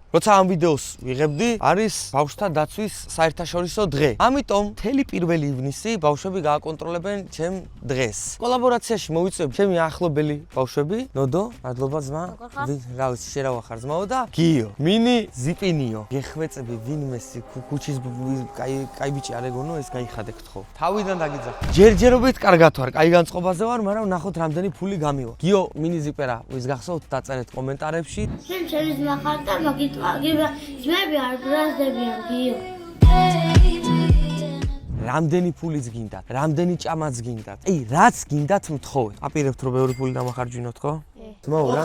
როცა ამ ვიდეოს ვიღებდი, არის ბავშვთა დაცვის საერთაშორისო დღე. ამიტომ მთელი 1 ივნისი ბავშვები გააკონტროლებენ ჩემ დღეს. კოლაბორაციაში მოვიწვევ ჩემი ახლობელი ბავშვები, ნოდო, მადლობა ძმა. რა ვიცი, შენ რა ვახარ ძმაო და გიო, მინი, ზიპინიო. გეხვეწები ვინმე ქუჩის კაი ბიჭი არ ეგონო, ეს გაიხადეთ ხო. თავიდან დაგიძახ. ჯერჯერობით კარგად ვარ, კაი განწყობაზე ვარ, მაგრამ ნახოთ რამდენი ფული გამივა. გიო, მინი ზიპერა, ვის გახსოვთ დაწერეთ კომენტარებში. შენ ჩემი ძმა ხარ და მაგიტყვა ძმები არ ბრაზდებიან გიო. რამდენი ფულიც გინდათ, რამდენი ჭამაც გინდათ. აი, რაც გინდათ მთხოვეთ. აპირებთ რომ ბევრი ფული დამახარჯინოთ, ხო? ძმაო რა?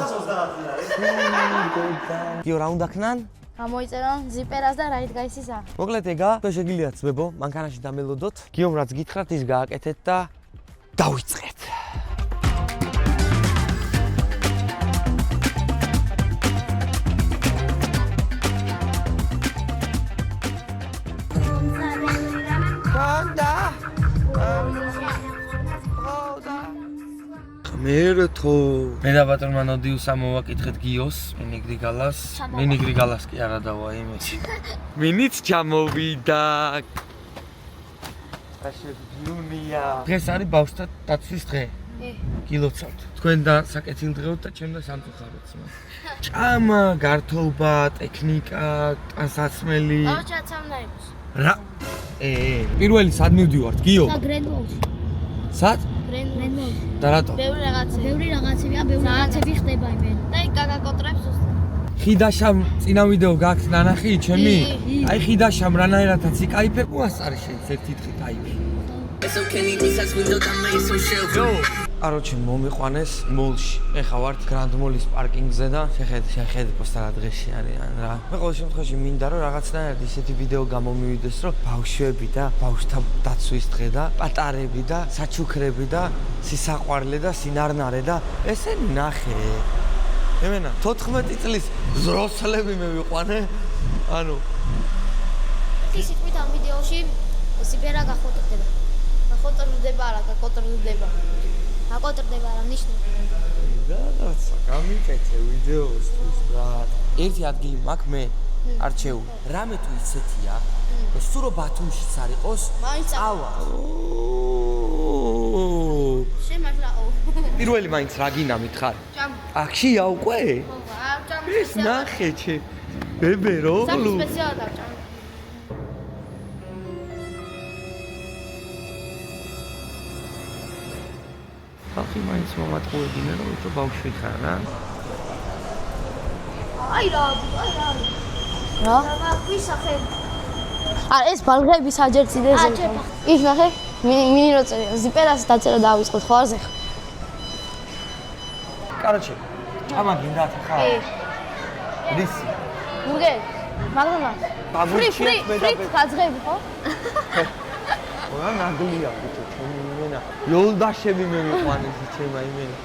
430. გიო, რა უნდა ქნან? გამოიწერონ ზიპერას და რაით გაისისა. მოკლედ ეგა, თუ შეგიძლიათ ძმებო, მანქანაში დამელოდოთ. გიომ რაც გითხრათ, ის გააკეთეთ და დავიწყეთ. მე და ბატრონმა ნოდიუსა მოვაკითხეთ გიოს, მინიგრი გალას კი არა დავა იმის. მინიც ჩამოვიდა. აშევდიუნია. დღეს არის ბავშვთა დაცვის დღე. გილოცავთ. თქვენ და საკეთილდღეოდ და ჩემ და სამწუხაროდ. ჭამა, გართობა, ტექნიკა, ტანსაცმელი. დავჭაცამნაებს. რა? პირველი სად მივდივართ, გიო? საგრენდოლში. სად? გრენდოლში. და რატო? ბევრი რაღაცებია, ბევრი რაღაცები ხდება იმენ. და იქ გაგაკოტრებს უბრალოდ. ხიდაშამ წინა ვიდეო გაქვთ ნანახი ჩემი? აი ხიდაშამ რანაირადაც იკაიფებ, უასწარი შეიძლება ერთი დღით აიფი. კაროჩე მომიყვანეს მოლში. ეხა ვართ გრანდ მოლის პარკინგზე და შეხედე პოსტა რა დღეში არის რა. მე ყოველ შემთხვევაში მინდა რომ რაღაცნაირად ისეთი ვიდეო გამომივიდეს, რომ ბავშვები და ბავშვთა დაცვის დღე და პატარები და საჩუქრები და სისაყვარლე და სინარნარე და ესენი ნახე. ემენა 14 წლის ზროსლები მე ვიყვანე. ანუ ისიც ვით ამ ვიდეოში ზიპერა გახოტრდება. გაკოტრდება რა ნიშნავს? რაღაცა გამიკეთე ვიდეოსთვის რა. ერთი ადგილი მაქვს მე არჩეული. რამე თუ ისეთია, რომ სულ ბათუმშიც არ იყოს, ავა. შემართლაო. პირველი მაინც რა გინდა მითხარ? ჭამა. აქშია უკვე? ხო, ჭამა. ეს ნახე ჩე. ბებერო. სპეციალად ჭამა. ხალხი მაინც მომატყუებინა რომ უფრო ბავშვი ხარ რა. აი რა. რა? ვისახე. არა ეს ბალღების აჯერცი ეს. ის ნახე. მინი როწერია. ზიპერას დაწერა დავიწყოთ ხო არზე. კაროჩე. ჭამა გინდათ ხა? რისი? მუგე. მაგდონალდს. ფრით გაძღები ხო? რა ნაგლია ბიჭო ჩემი იმენა. ლოლდაშები მე მიყვანეს ჩემა იმენა.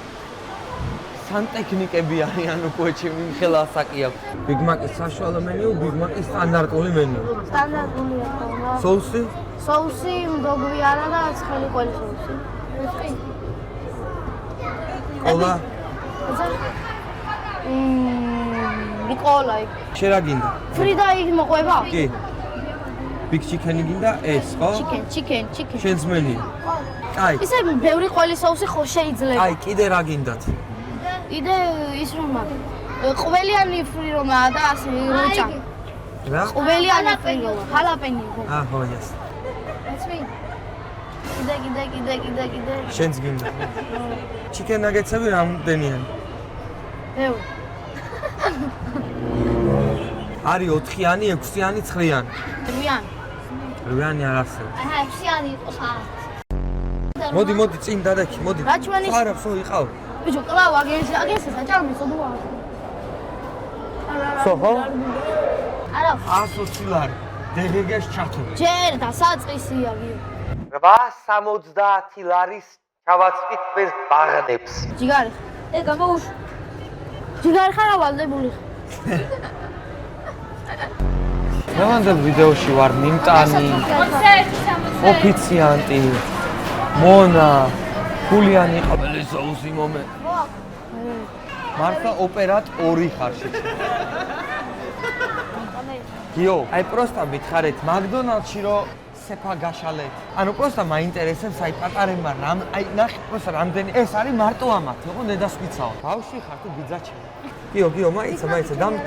სანტექნიკები არიან უკვე ჩემი ხელა ასაკი აქვს. ბიგმაკის საშუალო მენიუ, ბიგმაკის სტანდარტული მენიუ. სტანდარტულია ხო? соуსი? соуსი მდოგვიანა და ცხელი ყველი соуსი. კოლა? ნიკოლა. შენ რა გინდა? ფრიდა იქ მოყვება? კი. ბიგ ჩიკენი გინდა ეს, ხო? ჩიკენ. შენს მენიუ. კაი. ისე ბევრი ყველი соуსი ხო შეიძლება. აი, კიდე რა გინდათ? კიდე ის რომა. ყველიანი ფრირომა და ასე როჭა. რა? ყველიანი ფრირომა, ჰალაპენი ხო? ხო, ეს. ეცვი. კიდე. შენს გინდა. ჩიკენ ნაგეტსები რამდენიანი? ბევრი. არის 4-იანი, 6-იანი, 9-იანი. 8-იანი არ არსებობს. 6-იანი იყოს. მოდი წინ დადაკი, მოდი. რაჩვენის არა, სულ იყავ. ბიჭო, კლავ აგენსა საჭამი სოდოა. სოხო? არა. 120 ლარი. დეგეგეს ჩათო. ჯერ და საწყისია გიო. 870 ლარის ჩავაწყით ეს ბაღდებს. ჯიგარი. გამოუშ. ჯიგარი ხარ ავალდებული. ნამდვილ ვიდეოში ვარ ნიმტანი, ოფიციანტი, მონა, გულიანი ყოველი соуსი მომე. მართლა ოპერატორი ხარ შეჭი. გიო, აი პროსტა მითხარეთ მაკდონალდში რომ სეფა გაშალეთ. ანუ პროსტა მაინტერესებს აი პატარებმა რამ აი ნახე პროსტა რამდენი ეს არის მარტო ამათ, იყო ნედასკვიცაო. ბავშვი ხარ თუ ბიძაჩემ. გიო, მაიცა,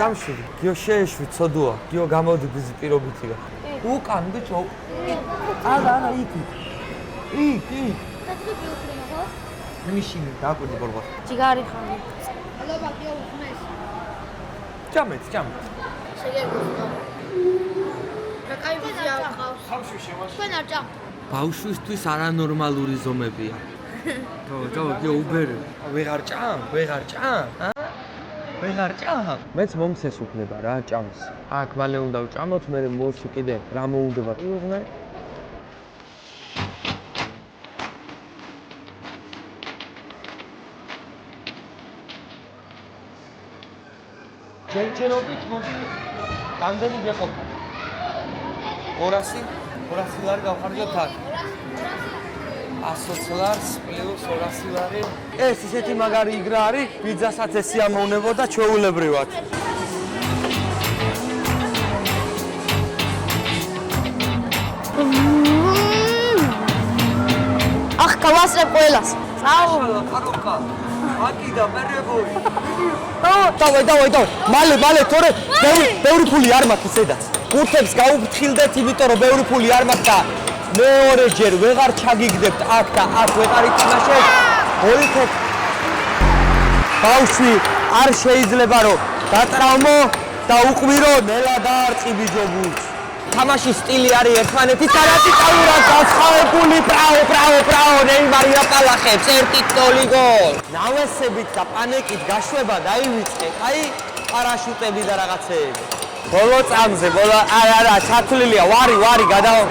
დამშვიდი. გიო შეეშვი ცოდუა. გიო გამოდი ბიზი პირობითია. უკან ბიჭო. არა, იქ. მიშინი დაკვირდი ბორბა. ჯიგარი ხანი. ჭამეთ. შეგეგუძნო. რა კაი ვიზი არ ყავს. ხავში შემაშ. თქვენ არ ჭამთ. ბავშვისთვის არანორმალური ზომებია. ჯო, უბერი. ვეღარ ჭამ? ვეღარ ჭამ? მეც მომცეს უქნება რა ჭამს. აქ მალე უნდა ვჭამოთ, მე მოსი კიდე რა მოუნდება. იუღნე. ჯერჯერობით მოდი რამდენი გეყოფა? 200 ლარი გავხარჯოთ აქ. 100 ლარს პლუს 200 ლარი. ეს ისეთი მაგარი იგრა არის, ბიძასაც ეს ამოვნებოდა ჩვეულებრივად. ახ გავასწრებ ყველას. წაუ. ხაროკა. აკიდა მერებული. დავай. მალე, თორე ბევრი ფული არ მაქვს სადაც. კურთებს გაუფრთხილდეთ, იმიტომ რომ ბევრი ფული არ მაქვს და მეორეჯერ ვეღარ ჩაგიგდებთ აქ და აქ ვეღარ იცნაშეთ. მოიქეთ. ბავშვი არ შეიძლება რომ დატრამო და უყვირო ნელა დაარწი ბიჯოგულს. თამაშის სტილი არის ერთმანეთის რადიკალურად განსხვავებული. ბრაო, ნეიმარი აპალახებს 1-0 გოლ. ნავესებით და პანიკით გაშვება დაივიწყეთ. აი პარაშუტები და რაღაცეები. ბოლო წამზე, არა, ჩათვლილია, ვარი, გადავა.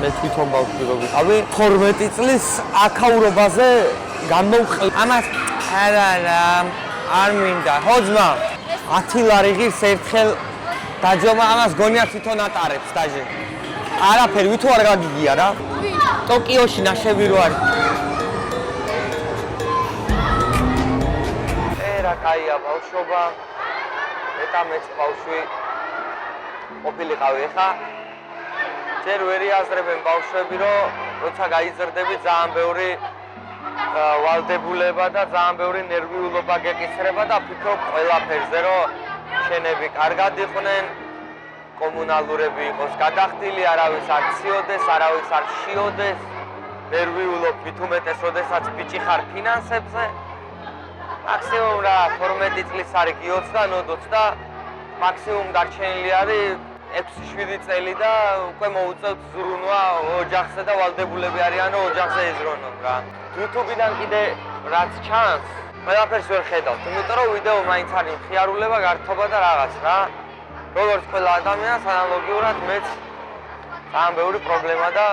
მე თვითონ ბავშვი რო ვიყავი 12 წლის აქაურობაზე გამოვყი. ამას არ მინდა. ჰოძმა 10 ლარი ღირს ერთხელ დაჯომა, ამას გონია თვითონ ატარებს დაჟე. არაფერი ვითო არ გაგიგია რა. ტოკიოში ნაშები რო არის. რა კაია ბავშვობა. მეტამეც ბავშვი ყოფილიყავი ხა. ჯერ ვერ იაზრებენ ბავშვები, რომ როცა გაიზრდები ძალიან ბევრი ვალდებულება და ძალიან ბევრი ნერვიულობა გეკისრება და ფიქრობ ყველაფერზე, რომ შენები კარგად იყვნენ, კომუნალურები იყოს გადახდილი, არავის არ ციოდეს, არავის არ შიოდეს, ნერვიულობ მით უმეტეს, როდესაც ბიჭი ხარ ფინანსებზე. მაქსიმუმ რა 12 წლის არის კი 20 და მაქსიმუმ დარჩენილი არის 6-7 წელი და უკვე მოუწევთ ზრუნვა ოჯახზე და ვალდებულები არიან რომ ოჯახზე იზრუნონ რა. YouTube-დან კიდე რაც ჩანს, ყველაფერს ვერ ხედავთ, იმიტომ რომ ვიდეო მაინც არის მხიარულება, გართობა და რაღაც რა. როგორც ყველა ადამიანს ანალოგიურად მეც ძალიან ბევრი პრობლემა და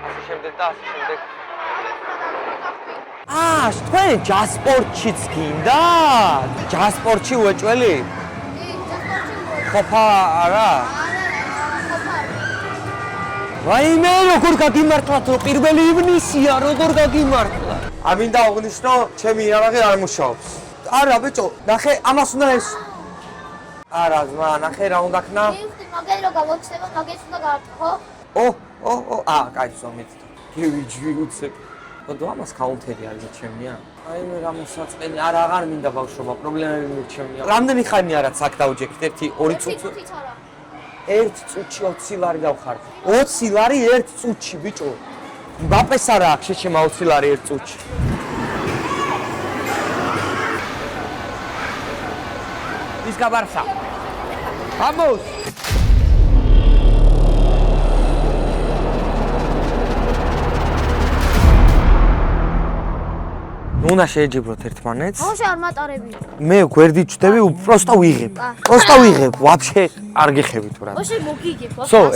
ასე შემდეგ. თქვენ ჯასპორტშიც გინდათ? ჯასპორტში უეჭველი? ყოფა არა? ვაიმე, როგორ გაგიმართლათ, რომ 1 ივნისია, როგორ გაგიმართლა? ამინდა აღნიშნო, ჩემი იარაღი არ მუშაობს. არა, ბიჭო, ნახე, ამას უნდა ეს. არა, ძმა, ნახე რა უნდა ქნა? მაგარი რო გამოჩნდება, მაგას უნდა გაარტყო. კაი, ზომით. გივიჯვი უცებ. ხოდო ამას კაუნტერი არის ჩემია? აი მე რა მოსაწყენი, აღარ მინდა ბავშვობა, პრობლემები მირჩემია. რამდენი ხანია რაც აქ დავჯექით? 1-2 წუთი? 1 წუთში 20 ლარი დავხარ. 20 ლარი 1 წუთში, ბიჭო. მბაპეს არა აქვს შეჩემა 20 ლარი 1 წუთში. Visca Barça. Vamos! უნდა შეეჯიბროთ ერთმანეთს. ბავშვი არ მატარები. მე გვერდი ჩდები, უბრალოდ ვიღებ. ვაფშე არ გეხები თუ რა. ბავშვი მოგიგებ.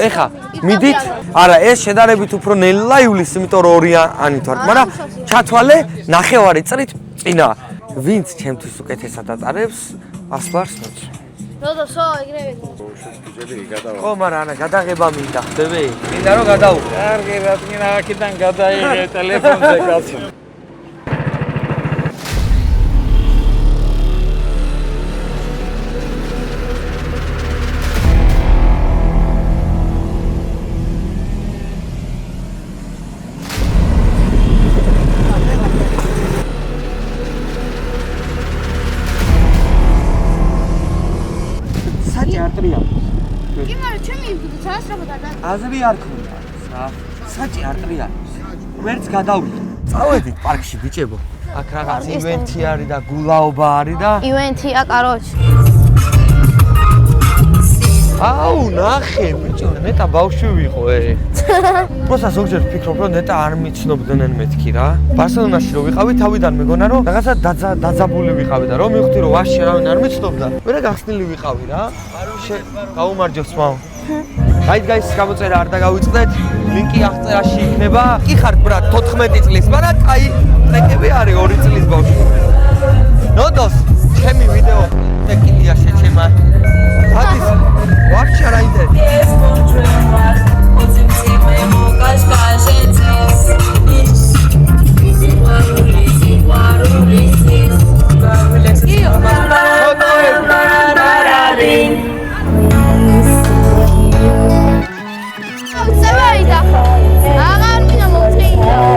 ეხა მიდით. არა, ეს შედარებით უფრო ნელა იulis, იმიტომ რომ ორიანით ვარ, მაგრამ ჩათვალე ნახევარი წრით წინა. ვინც ჩემთვის უკეთესად ატარებს, 100 ლარს მოწ. როდოსო ეგრევე. ხო, მაგრამ ანა გადაღება მინდა, ხდები? მინდა რომ გადავუყო. კარგი, რადგან აქედან გადაიღე ტელეფონზე კაცო. კი, მაგრამ ჩემი სასწრაფოდ არ და აზრი არ ქონდა რა. საჭი არ ტრიალებს. ვერც გადავიდე. წავედით პარკში ბიჭებო. აქ რაღაც ივენთი არის და გულაობა არის და ივენთია, კაროჩ. აუ, ნახე, ბიჭო, ნეტა ბავშვი ვიყო, პროსა ზოგჯერ ვფიქრობ, რომ ნეტა არ მიცნობდნენ მეთქი რა. ბარსელონაში რო ვიყავი, თავიდან მეგონა რომ რაღაცა დაძაბული ვიყავი და რომ მივხვდი რომ ვაშე არავინ არ მიცნობდა. მერე გახსნილი ვიყავი რა. გაუმარჯოს მაო. გაიც გამოწერა არ დაგავიწყდეთ. ლინკი აღწერაში იქნება. კი ხართ ბრატ 14 წლის, მაგრამ კაი ტრეკები არის 2 წლის ბავშვი. ნოდოს, ჩემი ვიდეო ტეკილია შეჩემა. ადის ვარჩა რაიდე.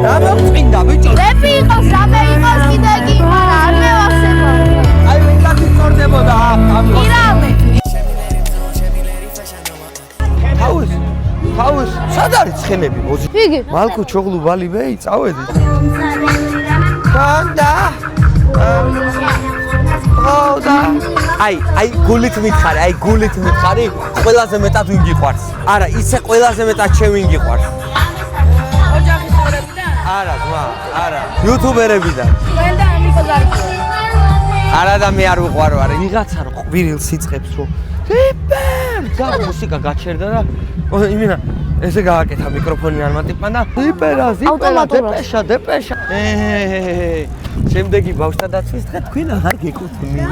გამოგწინდა ბიჭო. ლეპი იყოს, რამე იყოს, კიდე კი, მაგრამ არ მევახსენო. აი მე გაქორდებოდა ამ ირამე. თავის, სად არის ცხენები მოძი? იგი. მალკო ჩოღლუ ბალი ვეი, წავედი. განდა. და აი გულით მითხარი, ყველაზე მეტად ვინ გიყვარს? არა, ისე ყველაზე მეტად ჩემ ვინ გიყვარს? ოჯახის წევრებიდან? არა, ძმა, არა. იუთუბერებიდან. თქვენ და ამიხო ზარკო. არა და მე არ ვიყვარო, არა. ვიღაცა რო ყვირილს იწყებს რო ჰიპერ! და მუსიკა გაჩერდა და იმენა ესე გააკეთა მიკროფონი არ მატიპა და ჰიპერა, დეპეშა. შემდეგი ბავშთა დაცვის დღე თქვენ არ გეკუთვნით.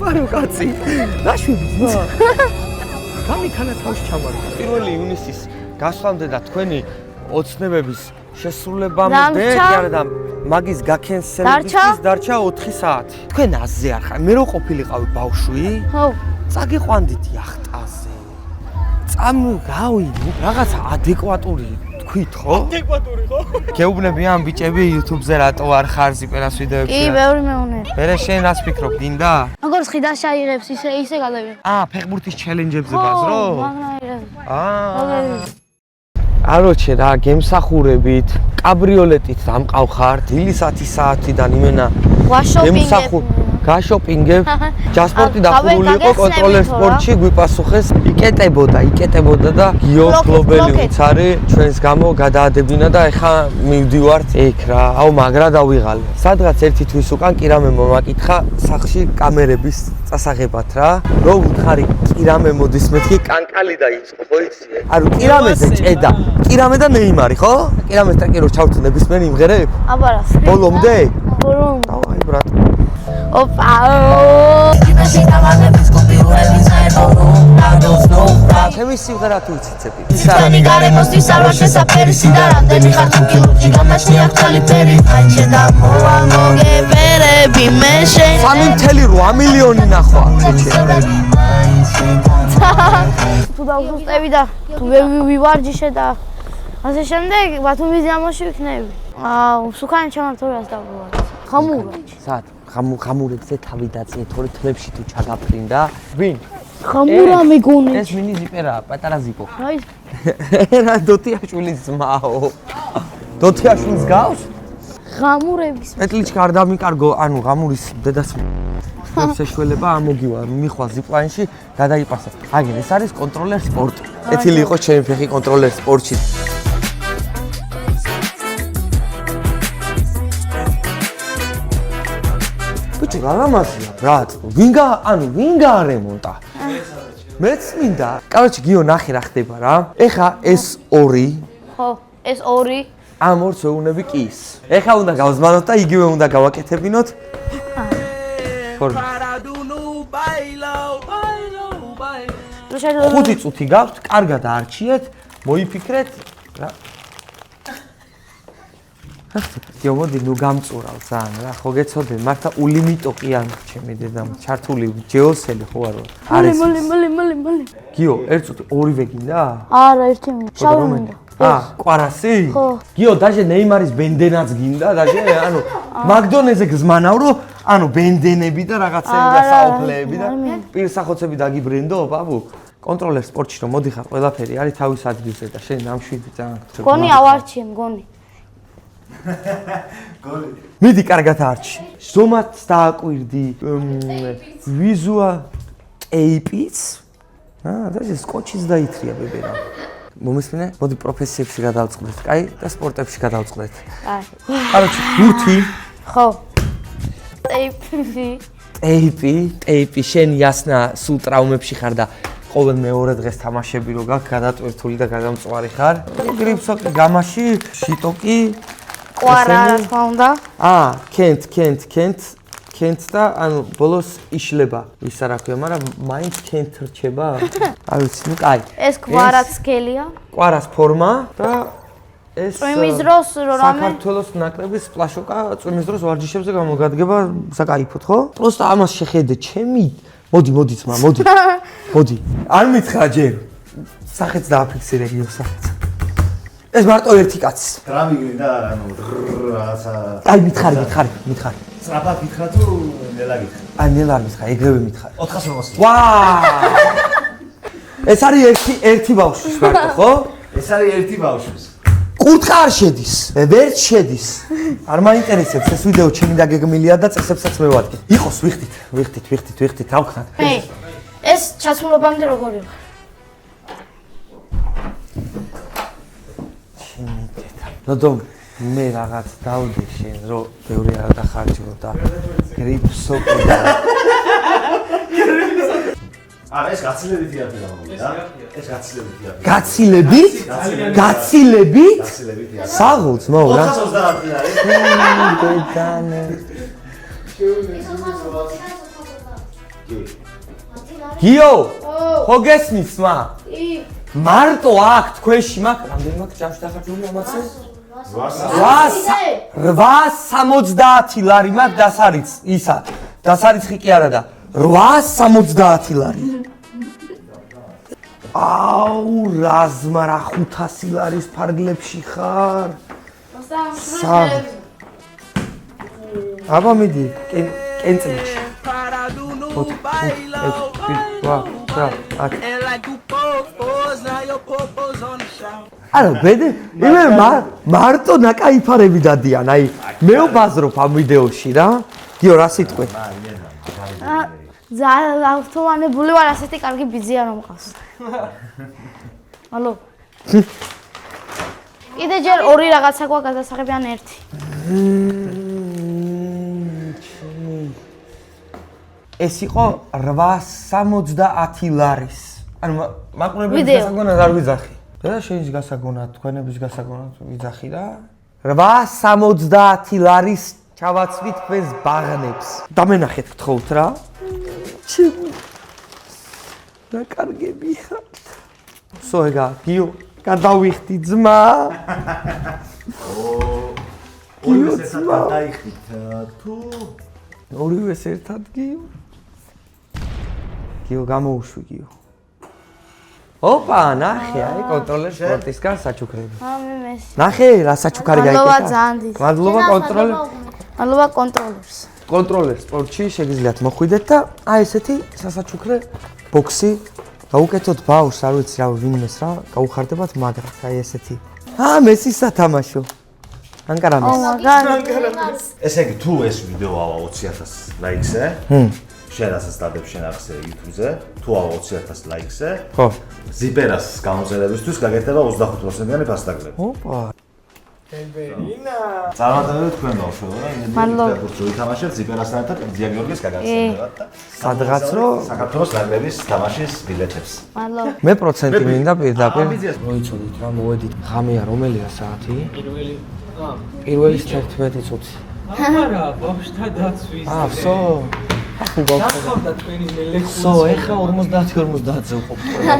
პარო კაცი. დაშვები ძმა. გამიქანა თავში ჩამარი. 1 ივნისის გასვლამდე და თქვენი ოცნებების შესრულებამდე და მაგის გაქენსელებისთვის დარჩა 4 საათი. თქვენ აზზე არ ხარ. მე რო ყოფილიყავი ბავშვი? ხო. წაგიყვანდით იახტაზე. გავიდი, რაღაცა ადეკვატური თქვით ხო? ადეკვატური ხო? გეუბნები ამ ბიჭები YouTube-ზე რატო არ ხარ ზიპერას ვიდეოებში? კი, ბევრი მეუნერი. მერე შენ რას ფიქრობ, გინდა? როგორ ხიდა შეიღებს ისე გადავიღე. ფეხბურთის ჩელენჯებზე ბაზრო? მაგრამ აროჩე რა, გემსახურებით, კაბრიოლეტით დამყავხართ, დილის 10 საათიდან იმენა გაშოპინგებ, ჯასპორტი დახურული იყო კონტროლერ სპორტში, გვიპასუხეს, იკეტებოდა და გიოხლობელი ვიც არის, ჩვენს გამო გადაადებინა და ეხა მივდივართ ეგ რა, მაგრა დავიღალე. სადღაც ერთი თვის უკან კირამე მომაკითხა სახლში კამერების წასაღებად რა. რო ვუთხარი კირამე მოდის მეთქი კანკალი დაიწყო, ხო იცი? არო კირამეზე ჭედა. კირამე და ნეიმარი, ხო? კირამეს ტრეკი რო ჩავთუნ ნებისმიერ იმღერებ? აბარა. ბოლომდე? ბოლომდე. დავაი ბრატ. ოპა. ჩემი სიმღერა თუ იციცები. ისანი გარემოსთვის არ ვარ შესაფერისი და რამდენი ხარ თუ კილოჯი გამაშნი აქვს თალი ფერი. აი შედა მოვა მოგებერები მე შენ. 3.8 მილიონი ნახვა ჩეჩე. თუ დავუსწრები და თუ ვივარჯიშე და ასე შემდეგ ბათუმის დინამოში ვიქნები. სუქანი ჩამართოებას დავუვარ. ხამურაჩი. სად? ხამურებზე თავი დაწიე, თორე თლებში თუ ჩაგაფრინდა. ვინ? ხამურა მეგონი. ეს მინი ზიპერაა, პატარა ზიპო. აი. რა დოთიაშვილის ძმაო. დოთიაშვილს გავს? ხამურების. პეტლიჩკა არ დამიკარგო, ანუ ღამურის დედას შეშველება ამოგივა, მიხვა ზიპლაინში, გადაიპასა. აგერ ეს არის კონტროლერ სპორტი. ეთილი იყო ჩემი ფეხი კონტროლერ სპორტში. ბიჭო, რა ლამაზია, ბრატ. ვინ გაარემონტა? მეც მინდა. კავრჩი გიო ნახე რა ხდება რა. ეხა ეს 2 ხო, ეს 2 ამ ორს ვეუნები კის. ეხა უნდა გავზმანოთ და იგივე უნდა გავაკეთებინოთ. Paradulu bailo 5 წუთი გაქვთ, კარგად არჩიეთ, მოიფიქრეთ რა. იო მოდი ნუ გამწურავ ძალიან რა, ხო გეცოდე, მართლა ულიმიტო კი არ ჩემი დედამ, ჩართული ჯეოსელი ხო არო. მოლი. გიო, 1 წუთი ორივე გინდა? არა, ერთი მინდა. შავი მინდა. კვარასი? ხო. გიო, დაჟე ნეიმარის ბენდენაც გინდა, დაჟე, ანუ მაგდონეზე გზმანავრო, ანუ ბენდენები და რაღაცები და საოფლეები და პირსახოცები დაგიბრინდო, ბაბუ. კონტროლერ სპორტში რომ მოდიხარ, ყველაფერი არის თავის ადგილზე და შენ ნამშვიდი ძალიან გწევ. გონი ავარჩიე, მგონი. მიდი კარგად არჩი. ზომაც დააკვირდი, ვიზუალ ეიპიც. დაჟე სკოჩიც დაითრია ბებერა. მომისმინე? მოდი პროფესიებში გადავწყდეთ, კაი? და სპორტებში გადავწყდეთ. კაი. კაროჩი, ბურთი. ხო. ტეიპი, შენ იასნა სულ ტრაუმებში ხარ და ყოველ მეორე დღეს თამაშები რო გაქვს, გადატვირთული და გადამწვარი ხარ. გრიფსოკი, გამაში, შიტოკი, კვარა რა თქმა უნდა. კენტ და ანუ ბოლოს იშლება. ვის არა ქვია, მაგრამ მაინც კენტ რჩება. არ ვიცი, ნუ კაი. ეს კვარაც გელია. კვარას ფორმა და ეს წვიმის დროს რამე საქართველოს ნაკრების პლაშოკა წვიმის დროს ვარჯიშებზე გამოგადგება საკაიფოდ, ხო? პროსტა ამას შეხედე, ჩემი მოდი ძმა, მოდი. არ მითხრა ჯერ. სახეც დააფიქსირე გიო სახეც. ეს მარტო ერთი კაცი. დრამი გინდა ანუ რაღაცა. აი მითხარი. სწრაფად გითხრა თუ ნელა გითხრა? აი ნელა არ მითხარი, ეგრევე მითხარი. 480. ვაა! ეს არის ერთი ბავშვის მარტო, ხო? ეს არის ერთი ბავშვის. კურთხა არ შედის, ვერ შედის. არ მაინტერესებს ეს ვიდეო ჩემი დაგეგმილია და წესებსაც მე ვადგე. იყოს ვიხდით, თავქნათ. ეს ჩასრულობამდე როგორ იყო? ნოდო მე რაღაც დავდი შენ რომ ბევრი არ დახარჯო და გრიფსოკი და არა ეს გაცილებითი აფერა მომიდა. ეს გაცილებითია. გაცილებით? გაცილებითია. საღოლს მოუ რა. 430 არის. დედანე. გიო, ხო გესმის მა? მარტო აქ თქვენში მაგ რამდენი მაგ ჯამში დახარჯული ამაცე? 870 ლარი მაგ დასარიც ისა. დასარიცხი კი არა და 870 ლარი. აუ რაზმა რა 500 ლარის ფარგლებში ხარ? აბა მიდი კენწლში. არა ბედე იმე მარტო ნაკაიფარები დადიან აი მე ვბაზრობ ამ ვიდეოში რა გიო რა სიტყვე ძალიან ავტომატებული ვარ ასეთი კარგი ბიძია რომ მყავს ალო კიდე ჯერ ორი რაღაცა გვაქვს გადასაღები ან ერთი ეს იყო 870 ლარის ანუ მაყურებლების გასაგონად არ ვიძახი და შენის გასაგონად თქვენების გასაგონად ვიძახი რა 870 ლარის ჩავაცვით თქვენს ბაღნებს დამენახეთ გთხოვთ რა ჩემი რა კარგები ხართ სოეგა გიო გადავიხდი ძმა ორივე ერთად დაიხდით თუ ორივე ერთად გიო გიო გამოუშვი გიო ოპა ნახე აი კონტროლერ სპორტისგან საჩუქრები მე მეს ნახე რა საჩუქარი გაიკეთა მადლობა ძალიან დიდი მადლობა კონტროლერ მადლობა კონტროლერს კონტროლერ სპორტში შეგიძლიათ მოხვიდეთ და აი ესეთი სასაჩუქრე ბოქსი გაუკეთოთ ბავშვს არ ვიცი რა ვინმეს რა გაუხარდებათ მაგრად აი ესეთი მესი სათამაშო ანკარამის ესე იგი თუ ეს ვიდეო ავა 20000 ლაიქზე შენ რასაც დადებ შენ ახსე YouTube-ზე თუ ავა 20000 ლაიქზე ხო ზიპერას გამოწერებისთვის გაგეთება 25%-იანი ფასტაგრები ოპა ებერინა წარმატებები თქვენ ბავშვებო რა მადლობა კურსი ვითამაშეთ ზიპერასთან ერთად დია გიორგის გაგაცნობათ და სადღაც რო საქართველოს ნაკრების თამაშის ბილეთებს მადლობა მე პროცენტი მინდა პირდაპირ მოიცოდით რა მოვედით ღამეა რომელია საათი პირველი 11 წუთი აბარა ბავშთა დაცვის ვსო ნახავდა თქვენი ლექსი. სო, ეხა 50-50-ზე ვყოფ ყველა.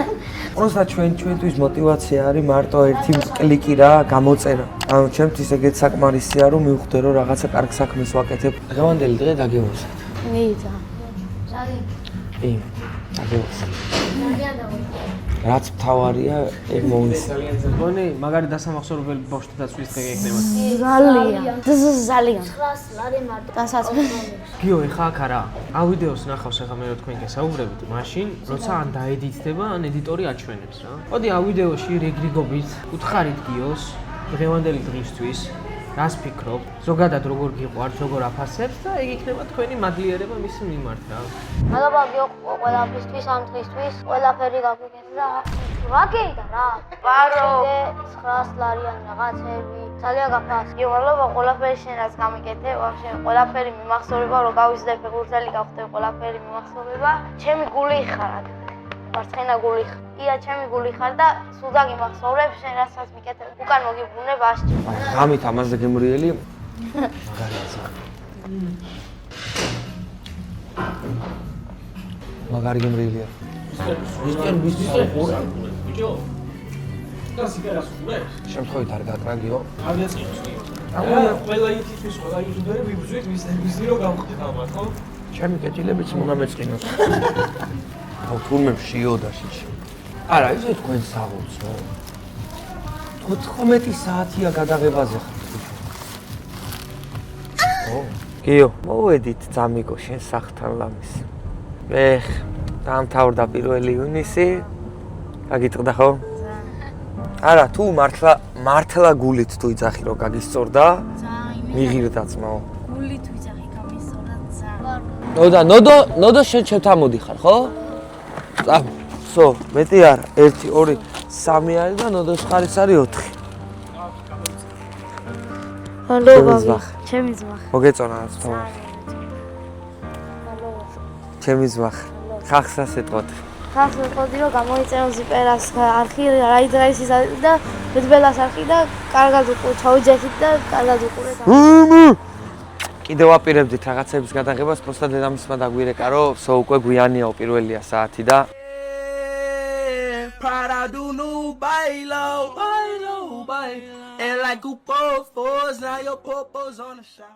პროსტა ჩვენთვის мотиваცია არის მარტო ერთი კლიკი რა, გამოწერა. ანუ ჩემთვის ეგეც საკმარისია რომ მივხვდე რომ რაღაცა კარგ საქმეს ვაკეთებ. დღევანდელი დღე დაგევოსოთ. მიდია. კი, დაგევოსოთ. რაც მთავარია ეგ მოვისმენ. გონი მაგარი დასამახსოვრებელი ბავშვთა დაცვის დღე გეკნება. ზალიან. ზალიან. 900 ლარი მარტო. დასაცმელი. გიო ეხა აქ არა. ამ ვიდეოს ნახავს ახლა მე რო თქვენ გესაუბრებით, მაშინ როცა ან დაედიტდება, ან ედიტორი აჩვენებს რა. მოდი ამ ვიდეოში რეგრიგობით უთხარით გიოს დღევანდელი დღისთვის, რას ფიქრობ, ზოგადად როგორ გიყვართ, როგორ აფასებთ და ეგ იქნება თქვენი მადლიერება მის მიმართ რა. მადლობა გიო ყველაფრისთვის ამ დღისთვის, ყველაფერი გაგვიგებდა. რა გეიდა რა? ბარო 900 ლარიან რაღაცები. ძალიან გაფას. გიო მადლობა ყველაფერი შენ რაც გამიკეთე, ვაფშე ყველაფერი მიმახსოვრება, რომ გავიზრდე ფეხბურთელი გავხდე, ყველაფერი მიმახსოვრება. ჩემი გული ხარ. მარცხენა გული ხარ. ია ჩემი გული ხარ და სულ დაგიმახსოვრებ შენ რასაც მიკეთებ. უკან მოგიბრუნებ ასჭი. ღამით ამაზე გემრიელი. მაგარი გემრიელია. შემთხვევით არ გაკრაგიო. ყველა ითისთვის ყველა იუთუბერი ვიბრძვით მის რო გავხდით ამათ, ხო? ჩემი კეთილებიც უნდა მეწყინოს. აუ თურმე შიოდა შეჭი. არა, ისე თქვენ საღოლს, ხო? 14 საათია გადაღებაზე ხარ. ო, კიო, მოვედით ძამიკო შენ სახთან ლამის. ეხ, დაამთავრდა 1 ივნისი. გაგიტყდა ხო? არა, თუ მართლა გულით თუ იძახი რომ გაგისწორდა, მიღირდა ძმაო. გულით ვიძახი გამისწორდა ძა. ნოდო შენ ჩემთან მოდიხარ, ხო? სო, მეტი არა, 1, 2, 3 არის და ნოდოს ხარიც არის 4. მადლობა. ჩემი ზმახ. მოგეწონა რაც თქმა. ჩემი ზმახ. ხახსა სიტყვით. ხახს ვიყოდი რომ გამოიწერო ზიპერას არხი, რაიდრაისის და ბედბელას არხი და კარგად ჩავიჯექით და კარგად უყურეთ. კიდევ ვაპირებდით რაღაცების გადაღებას, პროსტა დედამისმა დაგვირეკა, რომ სო უკვე გვიანიაო პირველია საათი და Prada do no bailo, bailo, bailo. And like Gupo fours, now your popo's on the shop.